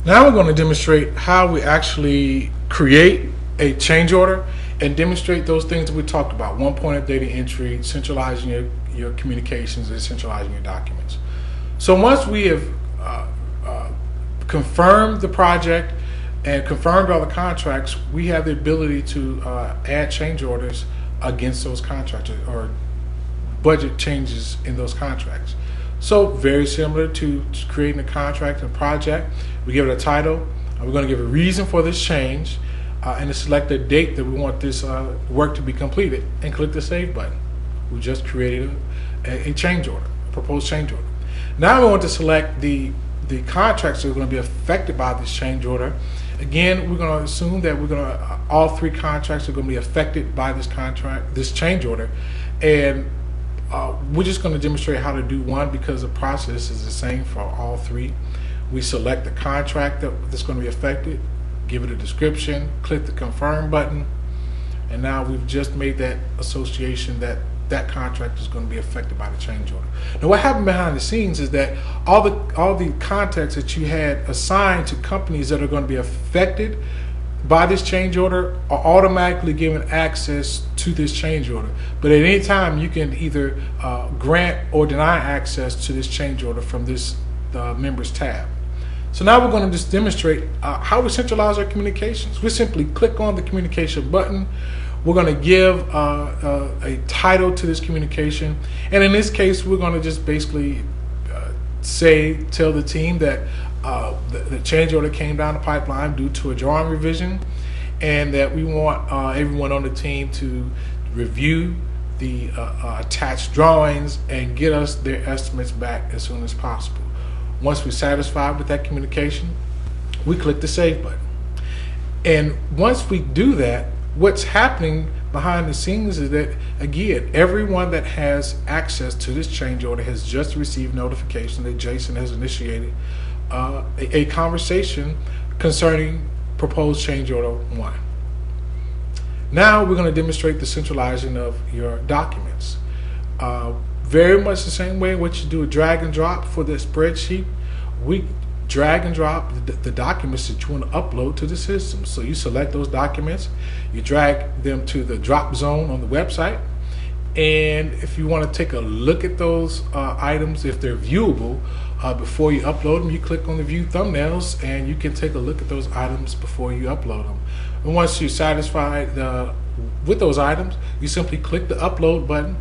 Now we're going to demonstrate how we actually create a change order and demonstrate those things that we talked about. One point of data entry, centralizing your communications, and centralizing your documents. So once we have confirmed the project and confirmed all the contracts, we have the ability to add change orders against those contracts or budget changes in those contracts. So very similar to creating a contract and project. We give it a title. We're going to give a reason for this change and to select a date that we want this work to be completed, and click the Save button. We just created a change order, a proposed change order. Now we want to select the contracts that are going to be affected by this change order. Again, we're going to assume that all three contracts are going to be affected by this change order, and we're just going to demonstrate how to do one because the process is the same for all three. We select the contract that's going to be affected, give it a description, click the Confirm button, and now we've just made that association that that contract is going to be affected by the change order. Now, what happened behind the scenes is that all the contacts that you had assigned to companies that are going to be affected by this change order are automatically given access to this change order. But at any time, you can either grant or deny access to this change order from this Members tab. So now we're going to just demonstrate how we centralize our communications. We simply click on the communication button. We're going to give a title to this communication, and in this case, we're going to just basically tell the team that the change order came down the pipeline due to a drawing revision, and that we want everyone on the team to review the attached drawings and get us their estimates back as soon as possible. Once we're satisfied with that communication, we click the Save button. And once we do that, what's happening behind the scenes is that, again, everyone that has access to this change order has just received notification that Jason has initiated a conversation concerning proposed change order 1. Now we're going to demonstrate the centralizing of your documents. Very much the same way what you do a drag and drop for the spreadsheet. We drag and drop the documents that you want to upload to the system. So you select those documents, you drag them to the drop zone on the website, and if you want to take a look at those items, if they're viewable, before you upload them, you click on the View Thumbnails, and you can take a look at those items before you upload them. And once you're satisfied with those items, you simply click the Upload button,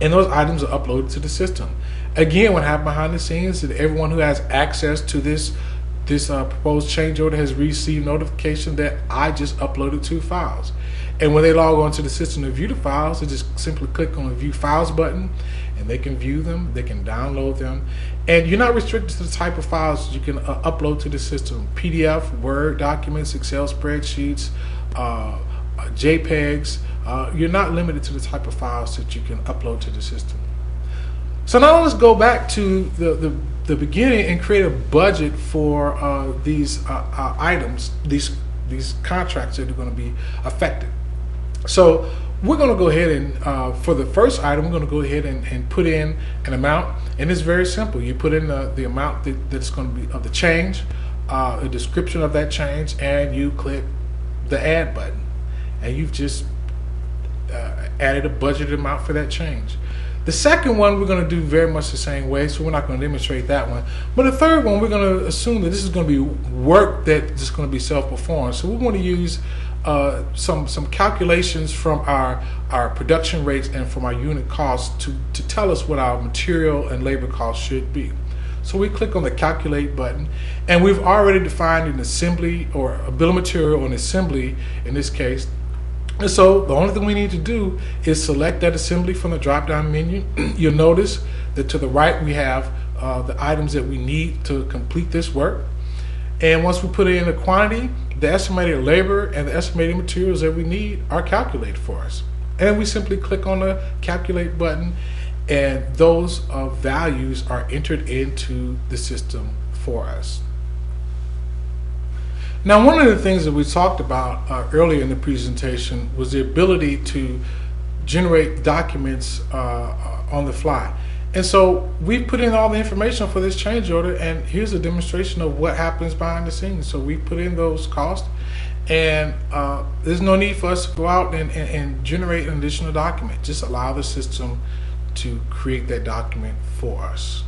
and those items are uploaded to the system. Again, what happened behind the scenes is that everyone who has access to this proposed change order has received notification that I just uploaded 2 files. And when they log on to the system to view the files, they just simply click on the View Files button, and they can view them, they can download them, and you're not restricted to the type of files you can upload to the system. PDF, Word documents, Excel spreadsheets, JPEGs. You're not limited to the type of files that you can upload to the system. So now let's go back to the beginning and create a budget for these items, these contracts that are going to be affected. So we're going to go ahead and for the first item, we're going to go ahead and put in an amount, and it's very simple. You put in the amount that's going to be of the change, a description of that change, and you click the Add button, and you've just added a budgeted amount for that change. The second one we're going to do very much the same way, so we're not going to demonstrate that one. But the third one, we're going to assume that this is going to be work that's going to be self-performed. So we want to use some calculations from our production rates and from our unit costs to tell us what our material and labor costs should be. So we click on the Calculate button, and we've already defined an assembly or a bill of material or an assembly in this case. And so the only thing we need to do is select that assembly from the drop-down menu. You'll notice that to the right we have the items that we need to complete this work. And once we put in the quantity, the estimated labor and the estimated materials that we need are calculated for us. And we simply click on the Calculate button, and those values are entered into the system for us. Now, one of the things that we talked about earlier in the presentation was the ability to generate documents on the fly. And so we put in all the information for this change order, and here's a demonstration of what happens behind the scenes. So we put in those costs, and there's no need for us to go out and generate an additional document. Just allow the system to create that document for us.